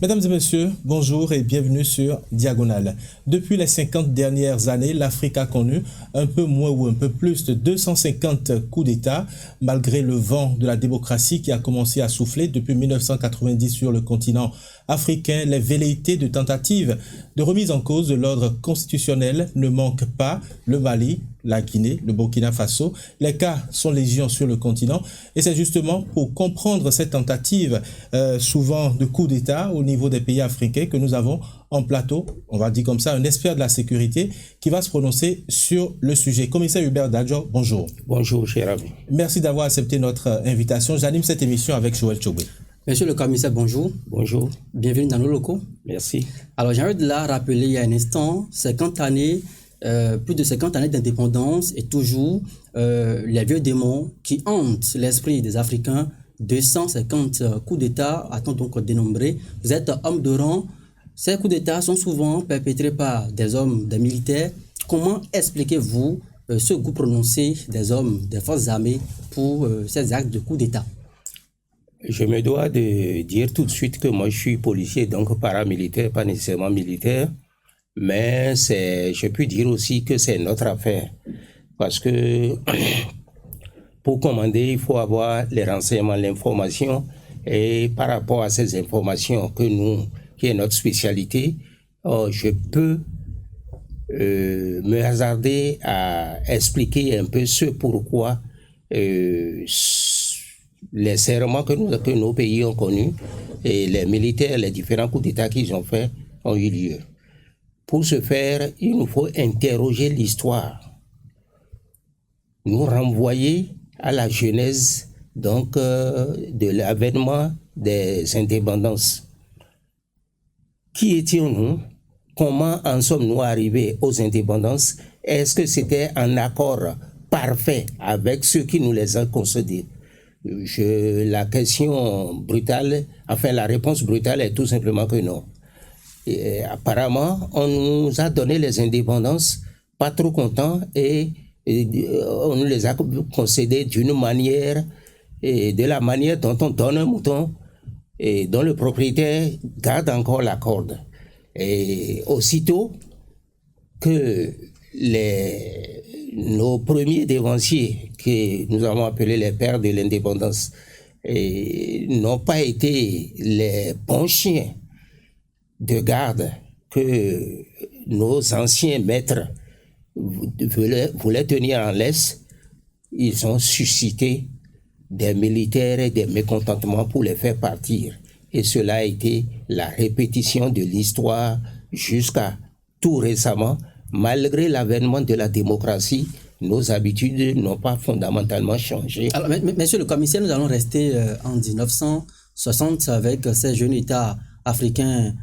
Mesdames et messieurs, bonjour et bienvenue sur Diagonale. Depuis les 50 dernières années, l'Afrique a connu un peu moins ou un peu plus de 250 coups d'État, malgré le vent de la démocratie qui a commencé à souffler depuis 1990 sur le continent africain. Les velléités de tentatives de remise en cause de l'ordre constitutionnel ne manquent pas. Le Mali, la Guinée, le Burkina Faso, les cas sont légion sur le continent et c'est justement pour comprendre cette tentative souvent de coup d'État au niveau des pays africains que nous avons en plateau, on va dire comme ça, un expert de la sécurité qui va se prononcer sur le sujet. Commissaire Hubert Dadjo, bonjour. Bonjour, cher ami. Merci d'avoir accepté notre invitation. J'anime cette émission avec Joël Chogwe. Monsieur le commissaire, bonjour. Bonjour. Bienvenue dans nos locaux. Merci. Alors, j'ai envie de la rappeler il y a un instant, 50 années, plus de 50 années d'indépendance et toujours les vieux démons qui hantent l'esprit des Africains. 250 coups d'État, a-t-on donc dénombré. Vous êtes homme de rang. Ces coups d'État sont souvent perpétrés par des hommes, des militaires. Comment expliquez-vous ce goût prononcé des hommes, des forces armées pour ces actes de coups d'État? Je me dois de dire tout de suite que moi je suis policier, donc paramilitaire, pas nécessairement militaire. Mais je peux dire aussi que c'est notre affaire. Parce que pour commander, il faut avoir les renseignements, l'information. Et par rapport à ces informations qui est notre spécialité, je peux me hasarder à expliquer un peu ce pourquoi les serments que nos pays ont connus et les militaires, les différents coups d'État qu'ils ont faits ont eu lieu. Pour ce faire, il nous faut interroger l'histoire, nous renvoyer à la genèse donc de l'avènement des indépendances. Qui étions-nous? Comment en sommes-nous arrivés aux indépendances? Est-ce que c'était un accord parfait avec ceux qui nous les ont concédés? La réponse brutale est tout simplement que non. Et apparemment, on nous a donné les indépendances, pas trop contents, et on nous les a concédées d'une manière, et de la manière dont on donne un mouton, et dont le propriétaire garde encore la corde. Et aussitôt que nos premiers dévanciers, que nous avons appelés les pères de l'indépendance, n'ont pas été les bons chiens de garde que nos anciens maîtres voulaient tenir en laisse, ils ont suscité des militaires et des mécontentements pour les faire partir. Et cela a été la répétition de l'histoire jusqu'à tout récemment. Malgré l'avènement de la démocratie, nos habitudes n'ont pas fondamentalement changé. Alors, monsieur le commissaire, nous allons rester en 1960 avec ces jeunes États africains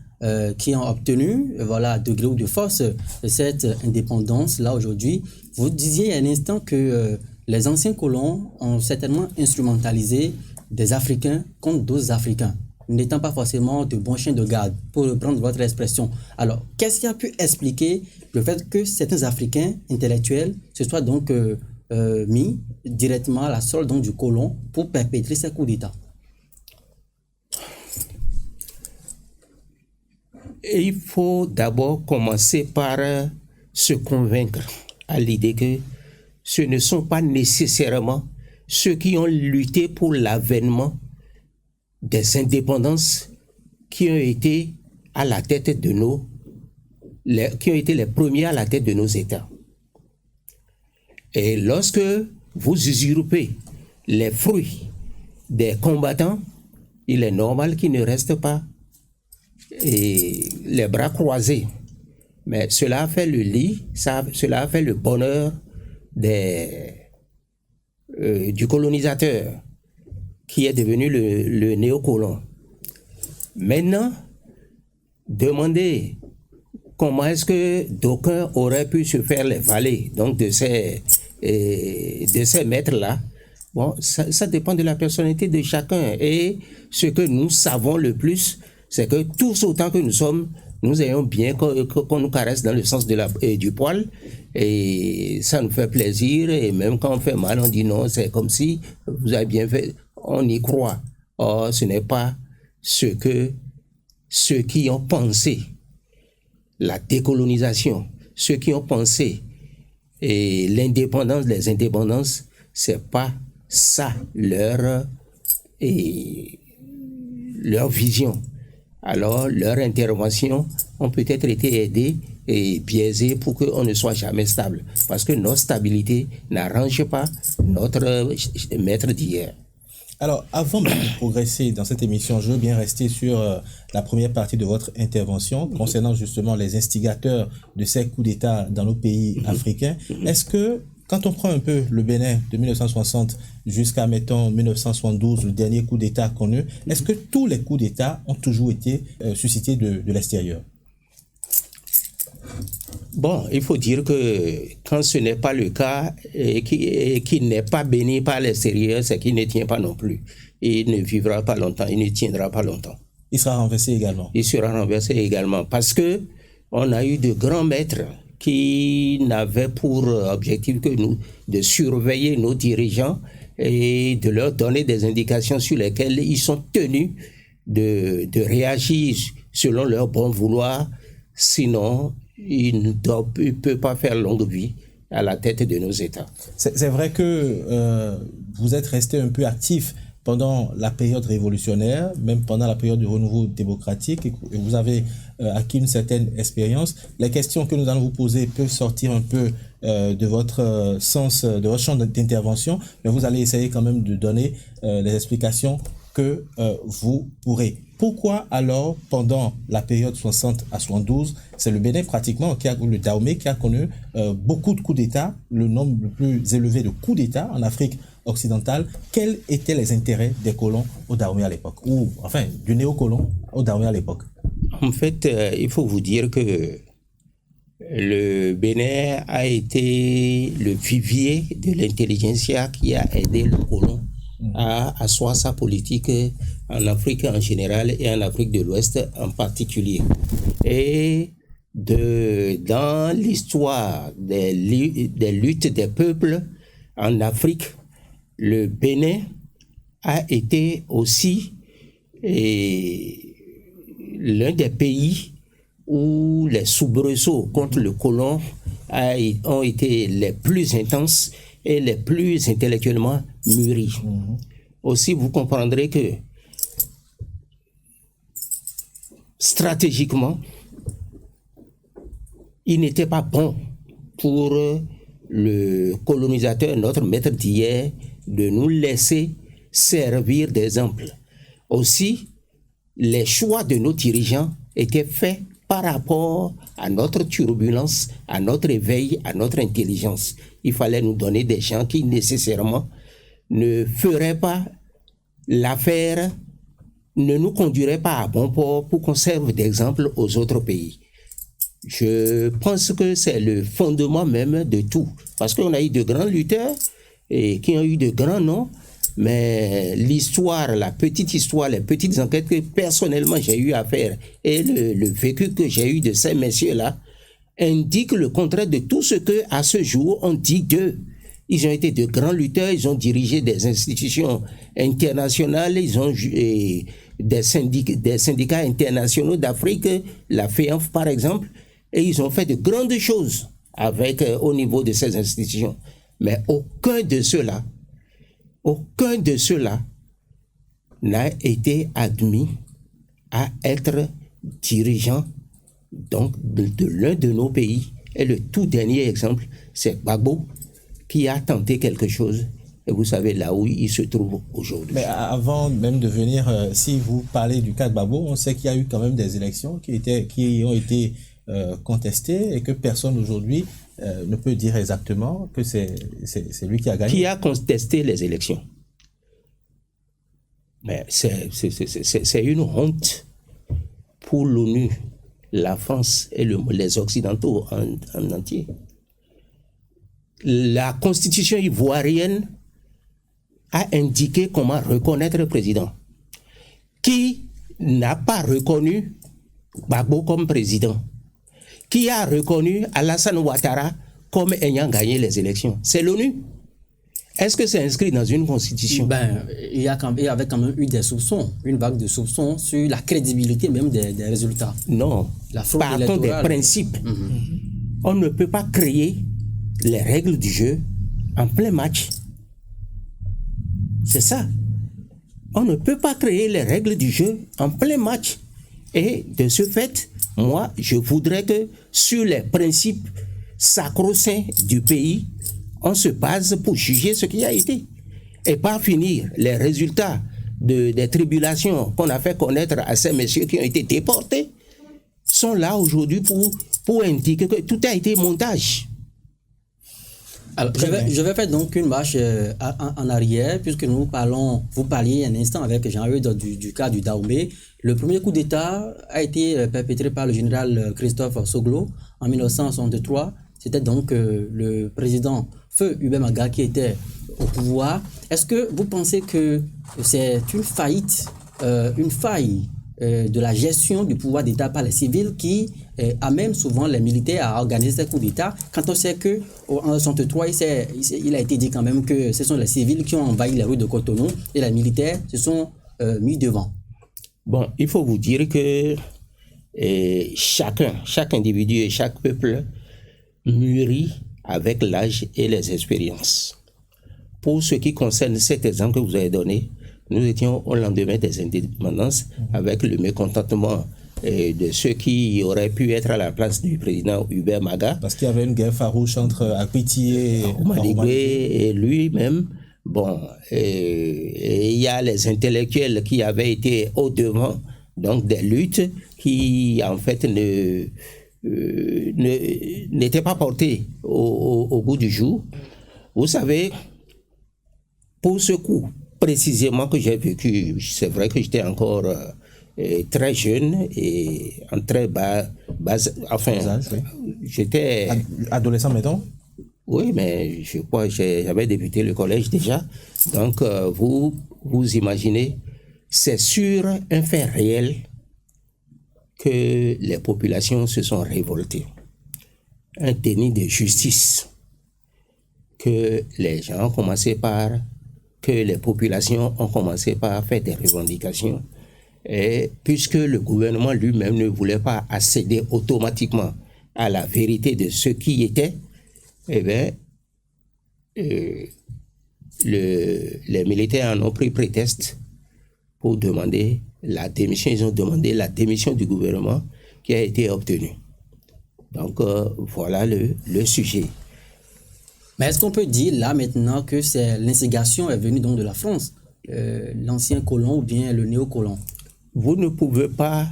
qui ont obtenu, de gré ou de force, cette indépendance-là aujourd'hui. Vous disiez il y a un instant que les anciens colons ont certainement instrumentalisé des Africains contre d'autres Africains, n'étant pas forcément de bons chiens de garde, pour reprendre votre expression. Alors, qu'est-ce qui a pu expliquer le fait que certains Africains intellectuels se soient donc mis directement à la solde donc, du colon pour perpétrer ces coups d'État? Et il faut d'abord commencer par se convaincre à l'idée que ce ne sont pas nécessairement ceux qui ont lutté pour l'avènement des indépendances qui ont été à la tête de qui ont été les premiers à la tête de nos États. Et lorsque vous usurpez les fruits des combattants, il est normal qu'ils ne restent pas les bras croisés. Mais cela a fait le lit, cela a fait le bonheur du colonisateur qui est devenu le néocolon. Maintenant, demandez comment est-ce que d'aucuns auraient pu se faire les valets donc de ces maîtres-là. Bon, ça dépend de la personnalité de chacun. Et ce que nous savons le plus, c'est que tous autant que nous sommes, nous ayons bien qu'on nous caresse dans le sens du poil, et ça nous fait plaisir, et même quand on fait mal, on dit non, c'est comme si vous avez bien fait, on y croit. Or, ce n'est pas ce que ceux qui ont pensé la décolonisation, ceux qui ont pensé l'indépendance, les indépendances, c'est pas ça leur vision. Alors, leur intervention ont peut-être été aidées et biaisées pour qu'on ne soit jamais stable. Parce que notre stabilité n'arrange pas notre maître d'hier. Alors, avant de progresser dans cette émission, je veux bien rester sur la première partie de votre intervention concernant justement les instigateurs de ces coups d'État dans nos pays africains. Est-ce que, quand on prend un peu le Bénin de 1960 jusqu'à, mettons, 1972, le dernier coup d'État connu, est-ce que tous les coups d'État ont toujours été suscités de l'extérieur? Bon, il faut dire que quand ce n'est pas le cas et qui n'est pas béni par l'extérieur, c'est qu'il ne tient pas non plus. Il ne vivra pas longtemps, il ne tiendra pas longtemps. Il sera renversé également. Il sera renversé également parce que on a eu de grands maîtres qui n'avaient pour objectif que nous de surveiller nos dirigeants et de leur donner des indications sur lesquelles ils sont tenus de réagir selon leur bon vouloir. Sinon, il ne peut pas faire longue vie à la tête de nos États. C'est vrai que vous êtes resté un peu actif pendant la période révolutionnaire, même pendant la période du renouveau démocratique, et vous avez acquis une certaine expérience. Les questions que nous allons vous poser peuvent sortir un peu de votre sens, de votre champ d'intervention, mais vous allez essayer quand même de donner les explications que vous pourrez. Pourquoi alors, pendant la période 60 à 72, c'est le Bénin pratiquement, le Dahomey, qui a connu beaucoup de coups d'État, le nombre le plus élevé de coups d'État en Afrique occidentale? Quels étaient les intérêts des colons au Dahomey à l'époque? Ou enfin, du néocolon au Dahomey à l'époque? En fait, il faut vous dire que le Bénin a été le vivier de l'intelligentsia qui a aidé le colon à asseoir sa politique en Afrique en général et en Afrique de l'Ouest en particulier. Et dans l'histoire des luttes des peuples en Afrique, le Bénin a été aussi l'un des pays où les soubresauts contre le colon ont été les plus intenses et les plus intellectuellement mûris. Aussi, vous comprendrez que stratégiquement, il n'était pas bon pour le colonisateur, notre maître d'hier, de nous laisser servir d'exemple. Aussi, les choix de nos dirigeants étaient faits par rapport à notre turbulence, à notre éveil, à notre intelligence. Il fallait nous donner des gens qui nécessairement ne feraient pas l'affaire, ne nous conduiraient pas à bon port pour qu'on serve d'exemple aux autres pays. Je pense que c'est le fondement même de tout. Parce qu'on a eu de grands lutteurs et qui ont eu de grands noms, mais l'histoire, la petite histoire, les petites enquêtes que personnellement j'ai eu à faire et le vécu que j'ai eu de ces messieurs-là indiquent le contraire de tout ce que à ce jour on dit d'eux. Ils ont été de grands lutteurs, ils ont dirigé des institutions internationales, ils ont des syndicats internationaux d'Afrique, la FEANF par exemple, et ils ont fait de grandes choses au niveau de ces institutions. Mais aucun de ceux-là n'a été admis à être dirigeant donc de l'un de nos pays. Et le tout dernier exemple, c'est Gbagbo, qui a tenté quelque chose. Et vous savez là où il se trouve aujourd'hui. Mais avant même de venir, si vous parlez du cas de Gbagbo, on sait qu'il y a eu quand même des élections qui ont été contestées et que personne aujourd'hui ne peut dire exactement que c'est lui qui a gagné. Qui a contesté les élections? Mais c'est une honte pour l'ONU, la France et les Occidentaux en entier. La constitution ivoirienne a indiqué comment reconnaître le président. Qui n'a pas reconnu Gbagbo comme président? Qui a reconnu Alassane Ouattara comme ayant gagné les élections? C'est l'ONU. Est-ce que c'est inscrit dans une constitution? Il y avait quand même eu des soupçons, une vague de soupçons sur la crédibilité même des résultats. Non. Partons des principes. On ne peut pas créer les règles du jeu en plein match. C'est ça. On ne peut pas créer les règles du jeu en plein match. Et de ce fait, moi, je voudrais que sur les principes sacro-saints du pays, on se base pour juger ce qui a été. Et pas finir les résultats des tribulations qu'on a fait connaître à ces messieurs qui ont été déportés sont là aujourd'hui pour indiquer que tout a été montage. Alors, je vais faire donc une marche en arrière, puisque vous parliez un instant avec Jean-Eudes du cas du Dahomey. Le premier coup d'État a été perpétré par le général Christophe Soglo en 1963. C'était donc le président Feu Hubert Maga qui était au pouvoir. Est-ce que vous pensez que c'est une faille de la gestion du pouvoir d'État par les civils qui amène souvent les militaires à organiser ces coups d'État, quand on sait qu'en 1963, il a été dit quand même que ce sont les civils qui ont envahi les rues de Cotonou et les militaires se sont mis devant? Bon, il faut vous dire que chaque individu et chaque peuple mûrit avec l'âge et les expériences. Pour ce qui concerne cet exemple que vous avez donné, nous étions au lendemain des indépendances avec le mécontentement de ceux qui auraient pu être à la place du président Hubert Maga. Parce qu'il y avait une guerre farouche entre Apiti et Maligwe et lui-même. Bon, et il y a les intellectuels qui avaient été au devant donc des luttes qui en fait n'étaient pas portés au goût du jour. Vous savez, pour ce coup précisément que j'ai vécu, c'est vrai que j'étais encore très jeune et en très bas enfin, j'étais adolescent, mettons. Oui, mais je crois que j'avais débuté le collège déjà. Donc, vous imaginez, c'est sur un fait réel que les populations se sont révoltées. Un déni de justice que les gens ont commencé que les populations ont commencé par faire des revendications. Et puisque le gouvernement lui-même ne voulait pas accéder automatiquement à la vérité de ce qui était, eh bien, les militaires en ont pris prétexte pour demander la démission. Ils ont demandé la démission du gouvernement qui a été obtenue. Donc, voilà le sujet. Mais est-ce qu'on peut dire là maintenant que l'instigation est venue donc de la France, l'ancien colon ou bien le néocolon? Vous ne pouvez pas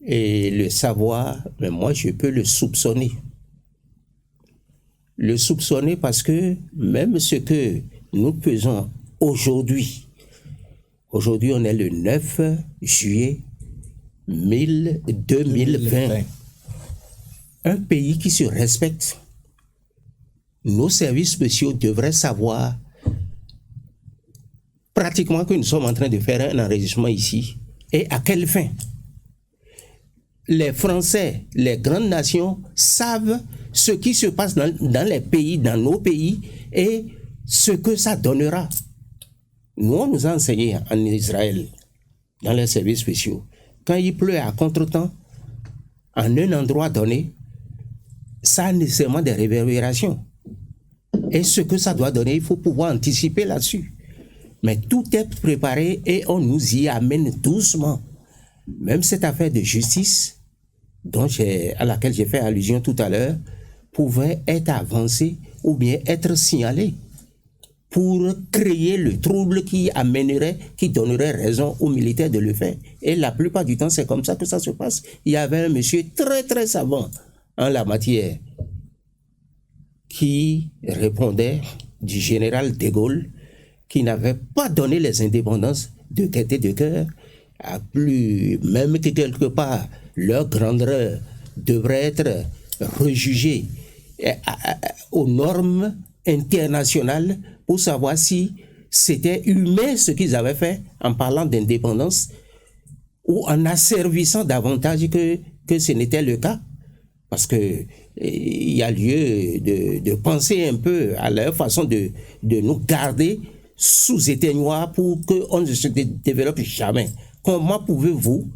le savoir, mais moi je peux le soupçonner. Le soupçonner parce que même ce que nous faisons aujourd'hui on est le 9 juillet 2020. Un pays qui se respecte, nos services spéciaux devraient savoir pratiquement que nous sommes en train de faire un enregistrement ici. Et à quelle fin? Les Français, les grandes nations savent ce qui se passe dans les pays, dans nos pays, et ce que ça donnera. Nous, on nous a enseigné en Israël, dans les services spéciaux, quand il pleut à contretemps, en un endroit donné, ça a nécessairement des réverbérations. Et ce que ça doit donner, il faut pouvoir anticiper là-dessus. Mais tout est préparé et on nous y amène doucement. Même cette affaire de justice, à laquelle j'ai fait allusion tout à l'heure, pouvait être avancée ou bien être signalée pour créer le trouble qui donnerait raison aux militaires de le faire. Et la plupart du temps, c'est comme ça que ça se passe. Il y avait un monsieur très très savant en la matière qui répondait du général de Gaulle qui n'avait pas donné les indépendances de tête et de cœur, à plus, même que quelque part, leur grandeur devrait être rejugée aux normes internationales pour savoir si c'était humain ce qu'ils avaient fait en parlant d'indépendance ou en asservissant davantage que ce n'était le cas. Parce que il y a lieu de penser un peu à leur façon de nous garder sous éteignoir pour qu'on ne se développe jamais. Comment pouvez-vous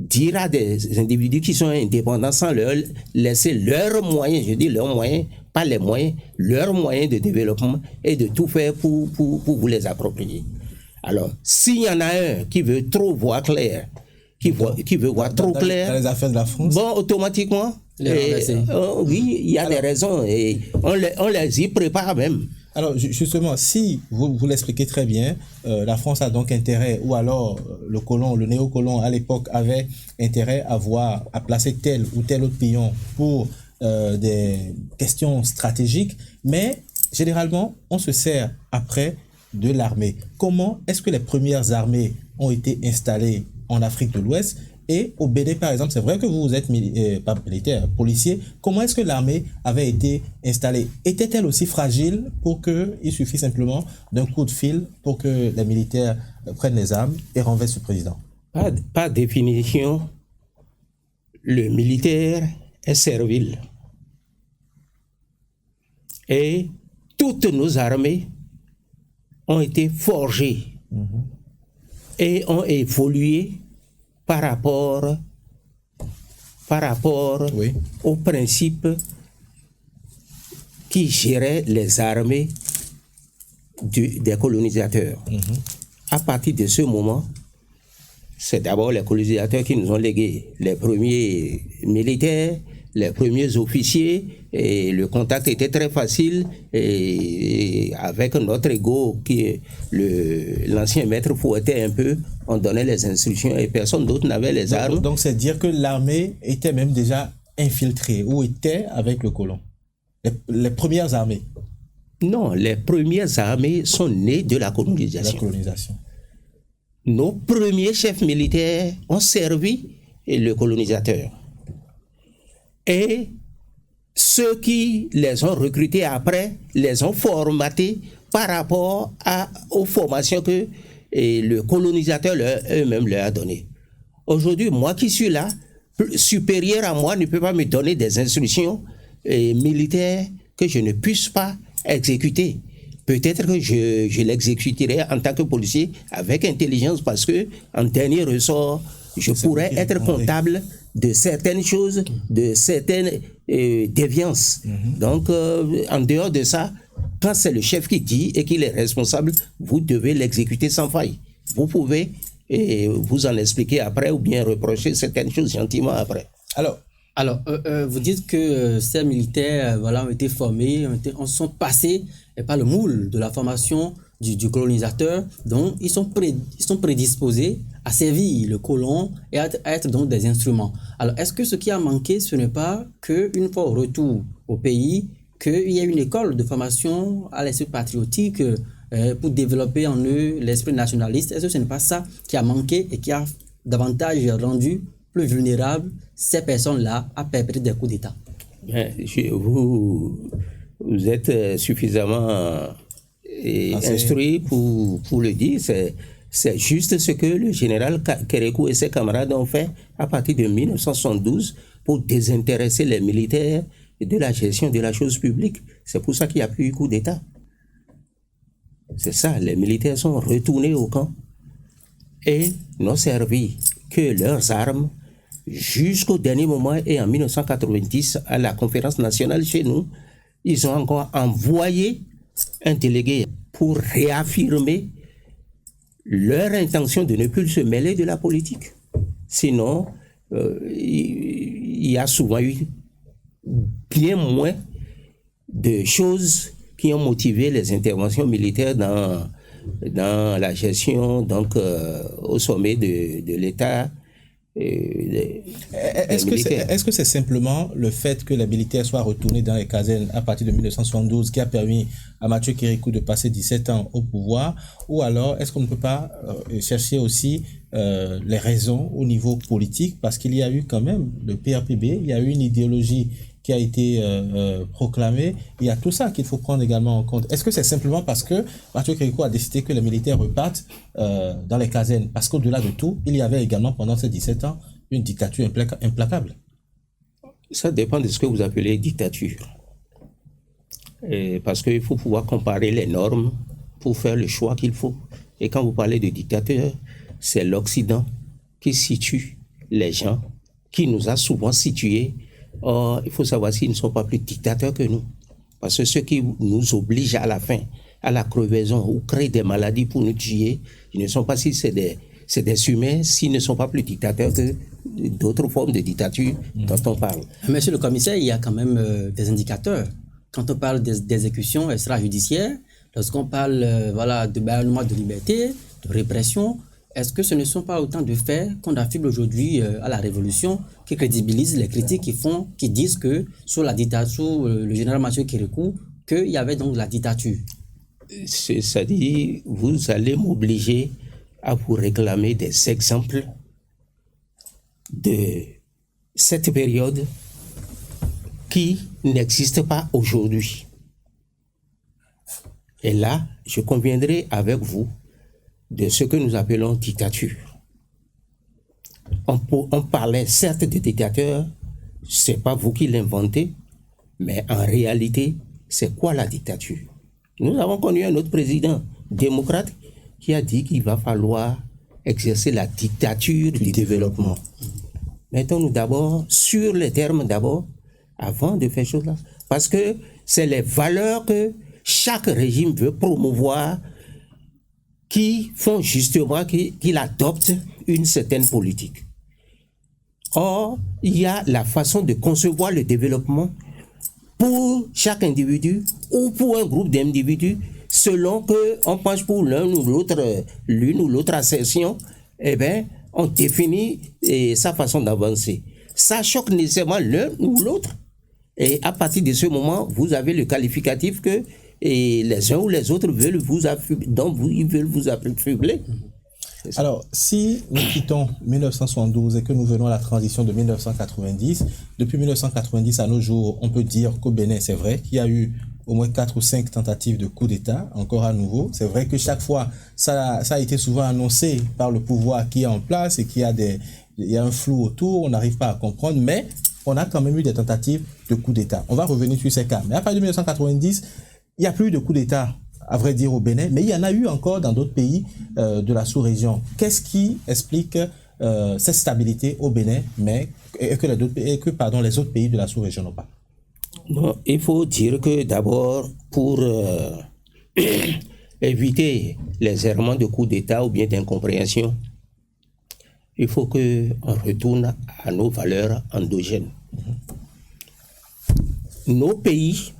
dire à des individus qui sont indépendants sans leur laisser leurs moyens, je dis leurs moyens, pas les moyens, leurs moyens de développement et de tout faire pour vous les approprier. Alors, s'il y en a un qui veut trop voir clair, qui veut voir trop clair, dans les affaires de la France, bon, automatiquement, oui, il y a des raisons et on les y prépare même. Alors justement, si vous l'expliquez très bien, la France a donc intérêt, ou alors le néocolon à l'époque avait intérêt à placer tel ou tel autre pion pour des questions stratégiques, mais généralement on se sert après de l'armée. Comment est-ce que les premières armées ont été installées en Afrique de l'Ouest? Et au Bénin, par exemple, c'est vrai que vous êtes pas militaire, policier. Comment est-ce que l'armée avait été installée? Était-elle aussi fragile pour qu'il suffit simplement d'un coup de fil pour que les militaires prennent les armes et renversent ce président? Par définition, le militaire est servile. Et toutes nos armées ont été forgées et ont évolué par rapport oui. aux principes qui géraient les armées des colonisateurs. À partir de ce moment, c'est d'abord les colonisateurs qui nous ont légué les premiers militaires, les premiers officiers, et le contact était très facile, et avec notre ego qui est l'ancien maître fouettait un peu, on donnait les instructions et personne d'autre n'avait les armes. Donc c'est dire que l'armée était même déjà infiltrée ou était avec le colon. Les premières armées. Non, les premières armées sont nées de la colonisation. La colonisation. Nos premiers chefs militaires ont servi le colonisateur. Et ceux qui les ont recrutés après, les ont formatés par rapport aux formations que le colonisateur eux-mêmes leur a données. Aujourd'hui, moi qui suis là, supérieur à moi ne peut pas me donner des instructions militaires que je ne puisse pas exécuter. Peut-être que je l'exécuterai en tant que policier avec intelligence parce que, en dernier ressort, je pourrais être comptable de certaines choses, de certaines déviances. Donc, en dehors de ça, quand c'est le chef qui dit et qu'il est responsable, vous devez l'exécuter sans faille. Vous pouvez vous en expliquer après ou bien reprocher certaines choses gentiment après. Alors, vous dites que ces militaires ont été formés, sont passés par le moule de la formation du colonisateur, donc ils sont prédisposés à servir le colon et à être donc des instruments. Alors, est-ce que ce qui a manqué, ce n'est pas qu'une fois au retour au pays, qu'il y ait une école de formation à l'esprit patriotique pour développer en eux l'esprit nationaliste? Est-ce que ce n'est pas ça qui a manqué et qui a davantage rendu plus vulnérables ces personnes-là à perpétrer des coups d'État? Vous êtes suffisamment instruit pour le dire. C'est juste ce que le général Kérékou et ses camarades ont fait à partir de 1972 pour désintéresser les militaires de la gestion de la chose publique. C'est pour ça qu'il n'y a plus eu coup d'État. C'est ça, les militaires sont retournés au camp et n'ont servi que leurs armes jusqu'au dernier moment. Et en 1990, à la conférence nationale chez nous, ils ont encore envoyé un délégué pour réaffirmer leur intention de ne plus se mêler de la politique. Sinon, il y a souvent eu bien moins de choses qui ont motivé les interventions militaires dans la gestion, donc au sommet de l'État. Est-ce que c'est simplement le fait que les militaires soient retournés dans les casernes à partir de 1972 qui a permis à Mathieu Kérékou de passer 17 ans au pouvoir, ou alors est-ce qu'on ne peut pas chercher aussi les raisons au niveau politique, parce qu'il y a eu quand même le PRPB, il y a eu une idéologie qui a été proclamée, il y a tout ça qu'il faut prendre également en compte. Est-ce que c'est simplement parce que Mathieu Kérékou a décidé que les militaires repartent dans les casernes, parce qu'au-delà de tout, il y avait également pendant ces 17 ans une dictature implacable? Ça dépend de ce que vous appelez dictature. Parce qu'il faut pouvoir comparer les normes pour faire le choix qu'il faut. Et quand vous parlez de dictateur, c'est l'Occident qui situe les gens, qui nous a souvent situés. Or, il faut savoir s'ils ne sont pas plus dictateurs que nous. Parce que ceux qui nous obligent à la faim, à la crevaison, ou créent des maladies pour nous tuer, ils ne sont pas si c'est des humains, s'ils ne sont pas plus dictateurs que d'autres formes de dictature dont on parle. Monsieur le commissaire, il y a quand même des indicateurs. Quand on parle d'exécution extrajudiciaire, lorsqu'on parle de bâillonnement de liberté, de répression, est-ce que ce ne sont pas autant de faits qu'on affible aujourd'hui à la Révolution qui crédibilisent les critiques qui disent que sous la dictature, sous le général Mathieu Kérékou, qu'il y avait donc la dictature? C'est-à-dire, vous allez m'obliger à vous réclamer des exemples de cette période qui n'existe pas aujourd'hui. Et là, je conviendrai avec vous de ce que nous appelons dictature. On parlait certes de dictateur, c'est pas vous qui l'inventez, mais en réalité, c'est quoi la dictature? Nous avons connu un autre président démocrate qui a dit qu'il va falloir exercer la dictature du développement. Mettons-nous d'abord sur les termes d'abord, avant de faire chose là. Parce que c'est les valeurs que chaque régime veut promouvoir qui font justement qu'il adopte une certaine politique. Or, il y a la façon de concevoir le développement pour chaque individu ou pour un groupe d'individus selon qu'on penche pour l'une ou l'autre assertion, eh bien, on définit sa façon d'avancer. Ça choque nécessairement l'un ou l'autre. Et à partir de ce moment, vous avez le qualificatif que les uns ou les autres veulent vous affubler, ils veulent vous affubler. Alors, si nous quittons 1972 et que nous venons à la transition de 1990, depuis 1990 à nos jours, on peut dire qu'au Bénin, c'est vrai qu'il y a eu au moins 4 ou 5 tentatives de coup d'État, encore à nouveau. C'est vrai que chaque fois, ça a été souvent annoncé par le pouvoir qui est en place et qu'il y a un flou autour, on n'arrive pas à comprendre, mais on a quand même eu des tentatives de coup d'État. On va revenir sur ces cas. Mais à partir de 1990, il n'y a plus de coup d'État, à vrai dire, au Bénin, mais il y en a eu encore dans d'autres pays de la sous-région. Qu'est-ce qui explique cette stabilité au Bénin, mais que les autres pays de la sous-région n'ont pas? Bon, il faut dire que d'abord, pour éviter les errements de coup d'État ou bien d'incompréhension, il faut qu'on retourne à nos valeurs endogènes. Nos pays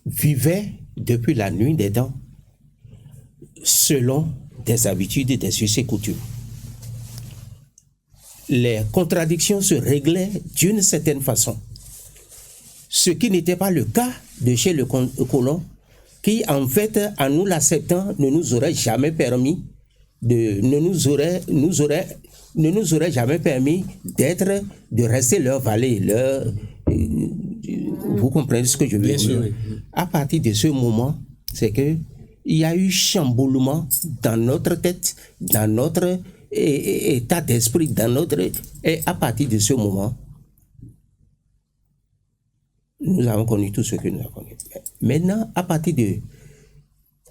vivaient depuis la nuit des temps selon des habitudes et des us et coutumes. Les contradictions se réglaient d'une certaine façon. Ce qui n'était pas le cas de chez le colon, qui en fait, en nous l'acceptant, ne nous aurait jamais permis ne nous aurait jamais permis de rester leur vallée, vous comprenez ce que je veux dire? Oui. À partir de ce moment, c'est que il y a eu chamboulement dans notre tête, dans notre état d'esprit, et à partir de ce moment, nous avons connu tout ce que nous avons connu. Maintenant, à partir de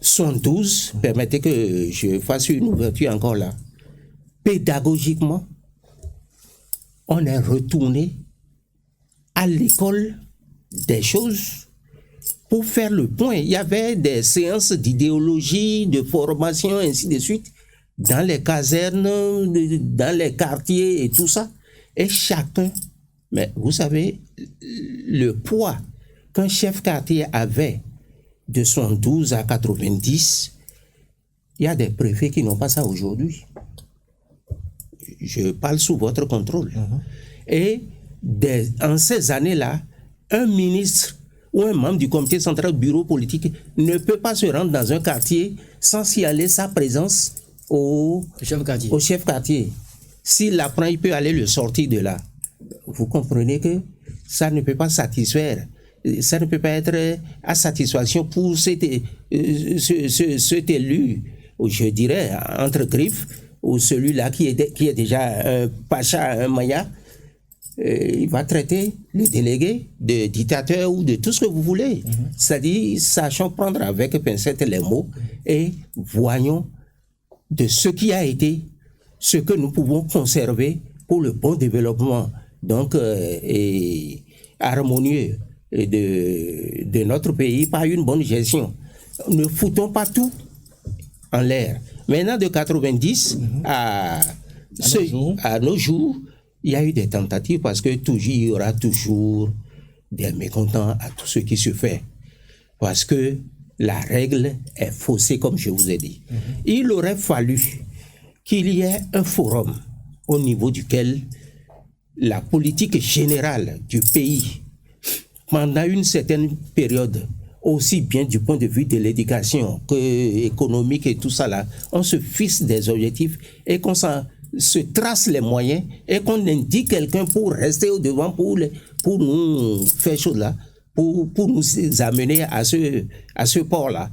72, permettez que je fasse une ouverture encore là. Pédagogiquement, on est retourné à l'école des choses pour faire le point. Il y avait des séances d'idéologie, de formation, ainsi de suite, dans les casernes, dans les quartiers et tout ça. Et chacun, mais vous savez, le poids qu'un chef quartier avait de 72 à 90, il y a des préfets qui n'ont pas ça aujourd'hui. Je parle sous votre contrôle. Et en ces années-là, un ministre ou un membre du comité central bureau politique ne peut pas se rendre dans un quartier sans signaler sa présence au chef quartier. S'il l'apprend, il peut aller le sortir de là. Vous comprenez que ça ne peut pas satisfaire. Ça ne peut pas être à satisfaction pour cet élu, je dirais, entre griffes, ou celui-là qui est déjà un pacha, un maya. il va traiter le délégué de dictateur ou de tout ce que vous voulez. C'est-à-dire, sachons prendre avec pincette les mots et voyons de ce qui a été, ce que nous pouvons conserver pour le bon développement donc et harmonieux de notre pays par une bonne gestion. Ne foutons pas tout en l'air. Maintenant, de 90 à nos jours, il y a eu des tentatives parce que toujours, il y aura toujours des mécontents à tout ce qui se fait. Parce que la règle est faussée, comme je vous ai dit. Il aurait fallu qu'il y ait un forum au niveau duquel la politique générale du pays, pendant une certaine période, aussi bien du point de vue de l'éducation que économique et tout ça là, on se fixe des objectifs et qu'on se trace les moyens et qu'on indique quelqu'un pour rester au devant, pour nous faire chose là, pour nous amener à ce port-là.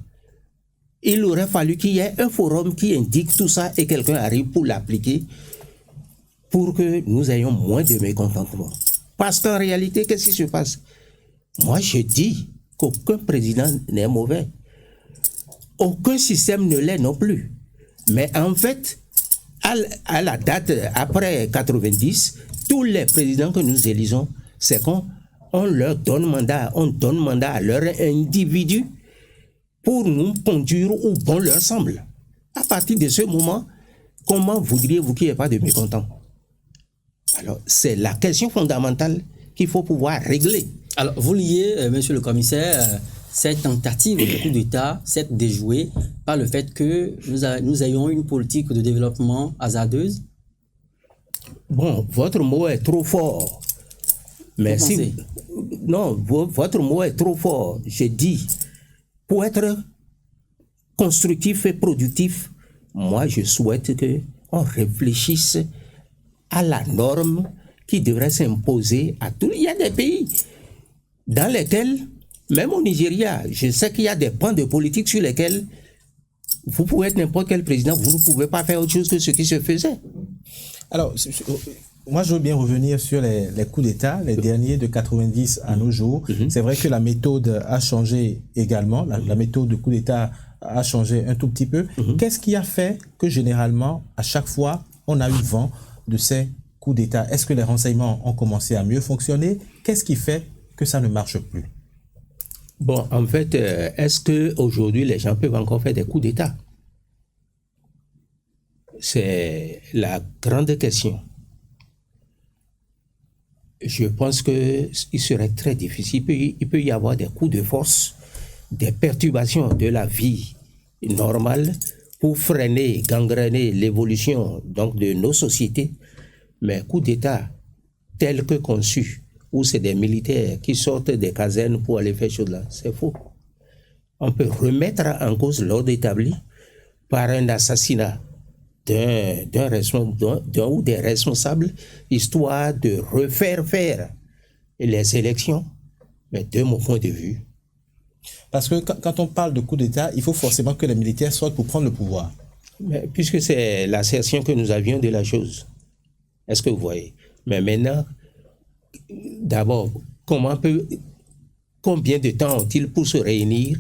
Il aurait fallu qu'il y ait un forum qui indique tout ça et quelqu'un arrive pour l'appliquer pour que nous ayons moins de mécontentement. Parce qu'en réalité, qu'est-ce qui se passe? Moi, je dis qu'aucun président n'est mauvais. Aucun système ne l'est non plus. Mais en fait, à la date après 90, tous les présidents que nous élisons, c'est qu'on leur donne mandat, on donne mandat à leur individu pour nous conduire où bon leur semble. À partir de ce moment, comment voudriez-vous qu'il n'y ait pas de mécontents? Alors, c'est la question fondamentale qu'il faut pouvoir régler. Alors, vous liez, monsieur le commissaire, cette tentative de coup d'État s'est déjouée par le fait que nous ayons une politique de développement hasardeuse? Bon, votre mot est trop fort. Mais si... Non, votre mot est trop fort. Je dis, pour être constructif et productif, moi, je souhaite qu'on réfléchisse à la norme qui devrait s'imposer à tous. Il y a des pays dans lesquels, même au Nigeria, je sais qu'il y a des points de politique sur lesquels vous pouvez être n'importe quel président, vous ne pouvez pas faire autre chose que ce qui se faisait. Alors, moi, je veux bien revenir sur les coups d'État, les derniers de 90 à nos jours. C'est vrai que la méthode a changé également. La méthode de coup d'État a changé un tout petit peu. Qu'est-ce qui a fait que généralement, à chaque fois, on a eu vent de ces coups d'État? Est-ce que les renseignements ont commencé à mieux fonctionner? Qu'est-ce qui fait que ça ne marche plus? Bon, en fait, est-ce qu'aujourd'hui, les gens peuvent encore faire des coups d'État? C'est la grande question. Je pense qu'il serait très difficile. Il peut y avoir des coups de force, des perturbations de la vie normale pour freiner, gangréner l'évolution donc, de nos sociétés. Mais coups d'État tels que conçus, où c'est des militaires qui sortent des casernes pour aller faire chose là, c'est faux. On peut remettre en cause l'ordre établi par un assassinat d'un ou des responsables, histoire de refaire faire les élections. Mais de mon point de vue. Parce que quand on parle de coup d'État, il faut forcément que les militaires sortent pour prendre le pouvoir. Mais puisque c'est l'assertion que nous avions de la chose. Est-ce que vous voyez? Mais maintenant, d'abord, combien de temps ont-ils pour se réunir?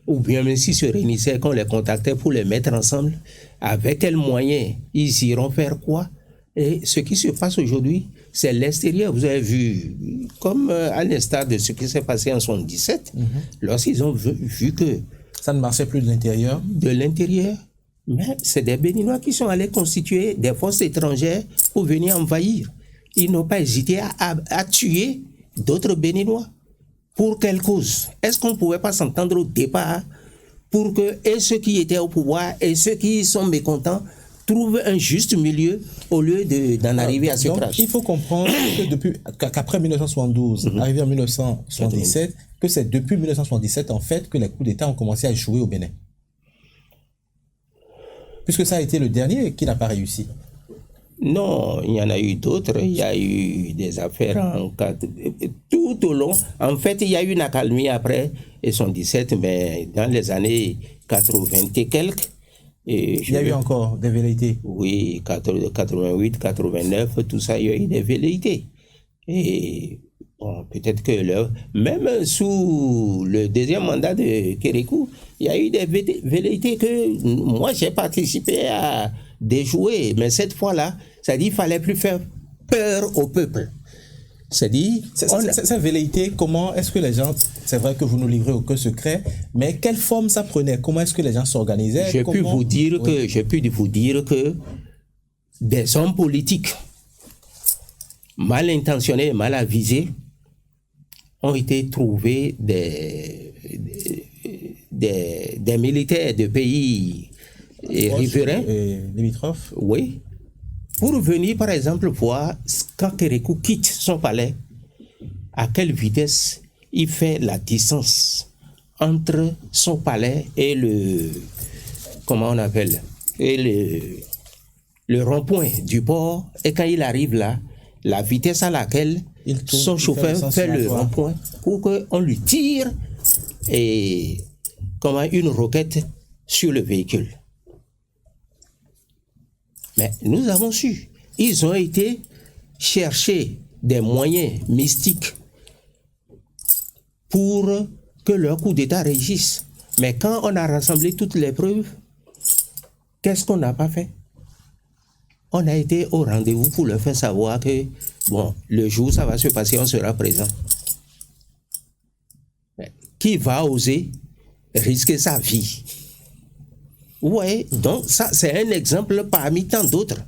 Ou bien même s'ils se réunissaient, qu'on les contactait pour les mettre ensemble, avec quels moyens ils iront faire quoi? Et ce qui se passe aujourd'hui, c'est l'extérieur. Vous avez vu, comme à l'instar de ce qui s'est passé en 1977, lorsqu'ils ont vu que... Ça ne marchait plus de l'intérieur? De l'intérieur. Mais c'est des Béninois qui sont allés constituer des forces étrangères pour venir envahir. Ils n'ont pas hésité à tuer d'autres Béninois. Pour quelle cause? Est-ce qu'on ne pouvait pas s'entendre au départ pour que et ceux qui étaient au pouvoir et ceux qui sont mécontents trouvent un juste milieu au lieu d'en arriver à ce crash? Il faut comprendre qu'après 1972, arrivé en 1977, que c'est depuis 1977 en fait que les coups d'État ont commencé à échouer au Bénin. Puisque ça a été le dernier qui n'a pas réussi. Non, il y en a eu d'autres. Il y a eu des affaires tout au long. En fait, il y a eu une accalmie après 1977, mais dans les années 80 et quelques. Il y a eu encore des velléités. Oui, 88, 89, tout ça, il y a eu des velléités. Et bon, peut-être que même sous le deuxième mandat de Kérékou, il y a eu des velléités que moi j'ai participé à déjouer. Mais cette fois-là, ça dit qu'il fallait plus faire peur au peuple. C'est-à-dire, cette velléité, comment est-ce que les gens, c'est vrai que vous nous livrez aucun secret, mais quelle forme ça prenait? Comment est-ce que les gens s'organisaient? Je peux vous dire que des hommes politiques mal intentionnés et mal avisés ont été trouvés des militaires de pays riverains. Limitrophes. Oui. Pour venir, par exemple, voir quand Kérékou quitte son palais, à quelle vitesse il fait la distance entre son palais et le rond-point du port. Et quand il arrive là, la vitesse à laquelle son chauffeur fait le rond-point pour qu'on lui tire une roquette sur le véhicule. Mais nous avons su, ils ont été chercher des moyens mystiques pour que leur coup d'État réussisse. Mais quand on a rassemblé toutes les preuves, qu'est-ce qu'on n'a pas fait? On a été au rendez-vous pour leur faire savoir que, bon, le jour où ça va se passer, on sera présent. Mais qui va oser risquer sa vie? Oui, donc ça, c'est un exemple parmi tant d'autres.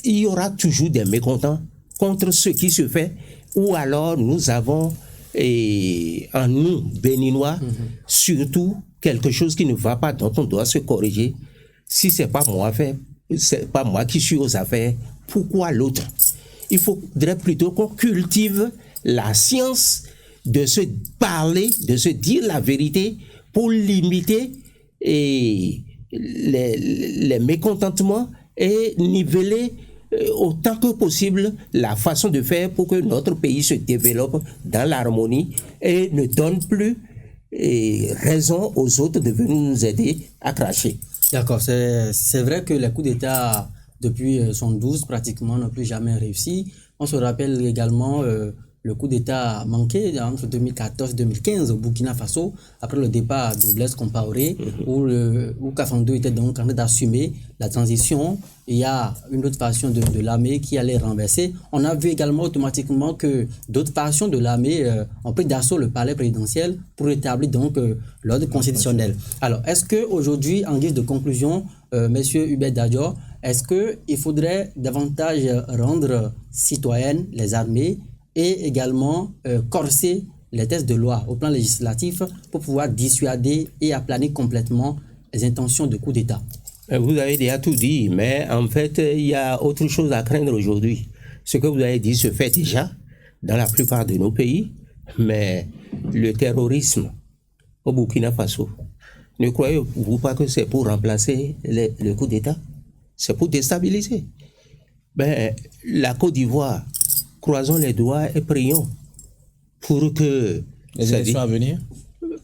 Il y aura toujours des mécontents contre ce qui se fait, ou alors nous avons en nous, Béninois, surtout quelque chose qui ne va pas, dont on doit se corriger. Si c'est pas moi qui suis aux affaires, pourquoi l'autre? Il faudrait plutôt qu'on cultive la science de se parler, de se dire la vérité pour limiter les mécontentements et niveler autant que possible la façon de faire pour que notre pays se développe dans l'harmonie et ne donne plus raison aux autres de venir nous aider à cracher. D'accord, c'est vrai que les coups d'État depuis 1912 pratiquement n'ont plus jamais réussi. On se rappelle également le coup d'État manqué entre 2014 et 2015 au Burkina Faso, après le départ de Blaise Compaoré, où Kafando était donc en train d'assumer la transition. Il y a une autre faction de l'armée qui allait renverser. On a vu également automatiquement que d'autres factions de l'armée ont pris d'assaut le palais présidentiel pour établir donc l'ordre constitutionnel. Alors, est-ce qu'aujourd'hui, en guise de conclusion, Monsieur Hubert Dadjor, est-ce qu'il faudrait davantage rendre citoyennes les armées et également corser les textes de loi au plan législatif pour pouvoir dissuader et aplanir complètement les intentions de coup d'État? Vous avez déjà tout dit, mais en fait, il y a autre chose à craindre aujourd'hui. Ce que vous avez dit se fait déjà dans la plupart de nos pays, mais le terrorisme au Burkina Faso, ne croyez-vous pas que c'est pour remplacer le coup d'État? C'est pour déstabiliser. La Côte d'Ivoire, croisons les doigts et prions pour que... Les élections à venir?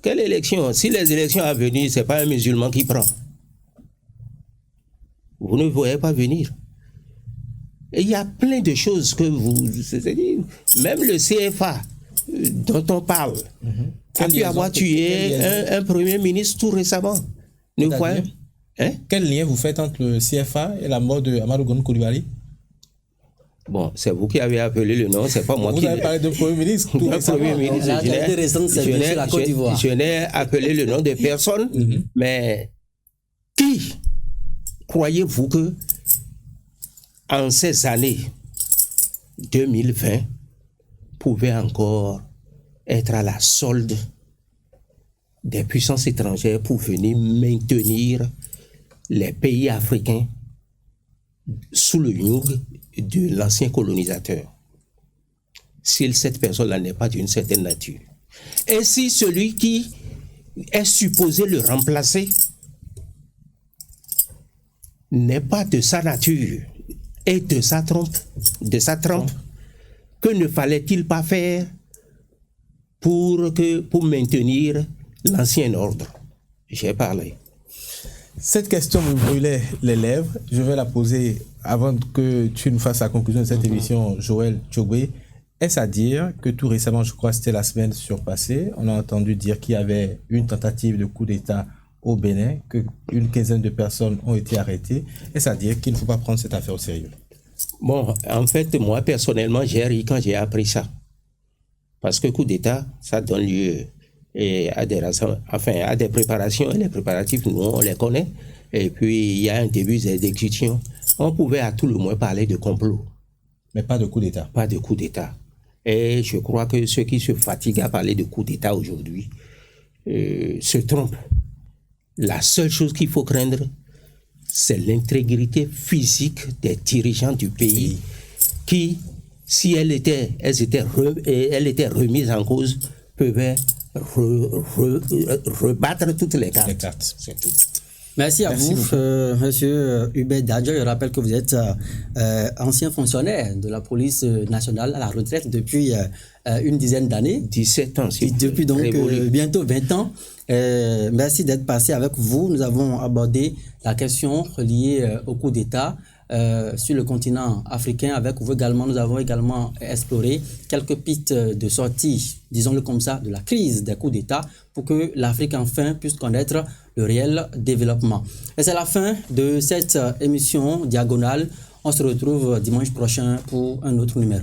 Quelle élection? Si les élections à venir, ce n'est pas un musulman qui prend. Vous ne voyez pas venir. Et il y a plein de choses que c'est-à-dire, même le CFA dont on parle, a pu avoir tué un premier ministre tout récemment. Quel lien vous faites entre le CFA et la mort de Amadou Gon Coulibaly? Bon, c'est vous qui avez appelé le nom, c'est pas moi qui... Vous avez parlé de Premier ministre. Je n'ai appelé le nom de personne, mais qui croyez-vous que en ces années 2020 pouvait encore être à la solde des puissances étrangères pour venir maintenir les pays africains sous le joug de l'ancien colonisateur, si cette personne-là n'est pas d'une certaine nature? Et si celui qui est supposé le remplacer n'est pas de sa nature et de sa trempe, que ne fallait-il pas faire pour maintenir l'ancien ordre? J'ai parlé. Cette question me brûlait les lèvres. Je vais la poser avant que tu nous fasses la conclusion de cette émission, Joël Tchogbe. Est-ce à dire que tout récemment, je crois que c'était la semaine surpassée, on a entendu dire qu'il y avait une tentative de coup d'État au Bénin, qu'une quinzaine de personnes ont été arrêtées. Est-ce à dire qu'il ne faut pas prendre cette affaire au sérieux? Bon, en fait, moi, personnellement, j'ai ri quand j'ai appris ça. Parce que coup d'État, ça donne lieu à des préparations. Et les préparatifs, nous, on les connaît. Et puis, il y a un début d'exécution. On pouvait à tout le moins parler de complot. Mais pas de coup d'État. Pas de coup d'État. Et je crois que ceux qui se fatiguent à parler de coup d'État aujourd'hui se trompent. La seule chose qu'il faut craindre, c'est l'intégrité physique des dirigeants du pays qui, si elles étaient remises en cause, pouvaient rebattre toutes les cartes. C'est tout. Merci à vous, Monsieur Hubert Dadjo. Je rappelle que vous êtes ancien fonctionnaire de la police nationale à la retraite depuis une dizaine d'années. 17 ans, si depuis donc bientôt 20 ans. Merci d'être passé avec vous. Nous avons abordé la question liée au coup d'État sur le continent africain. Avec vous également, nous avons également exploré quelques pistes de sortie, disons-le comme ça, de la crise des coups d'État pour que l'Afrique enfin puisse connaître le réel développement. Et c'est la fin de cette émission Diagonale. On se retrouve dimanche prochain pour un autre numéro.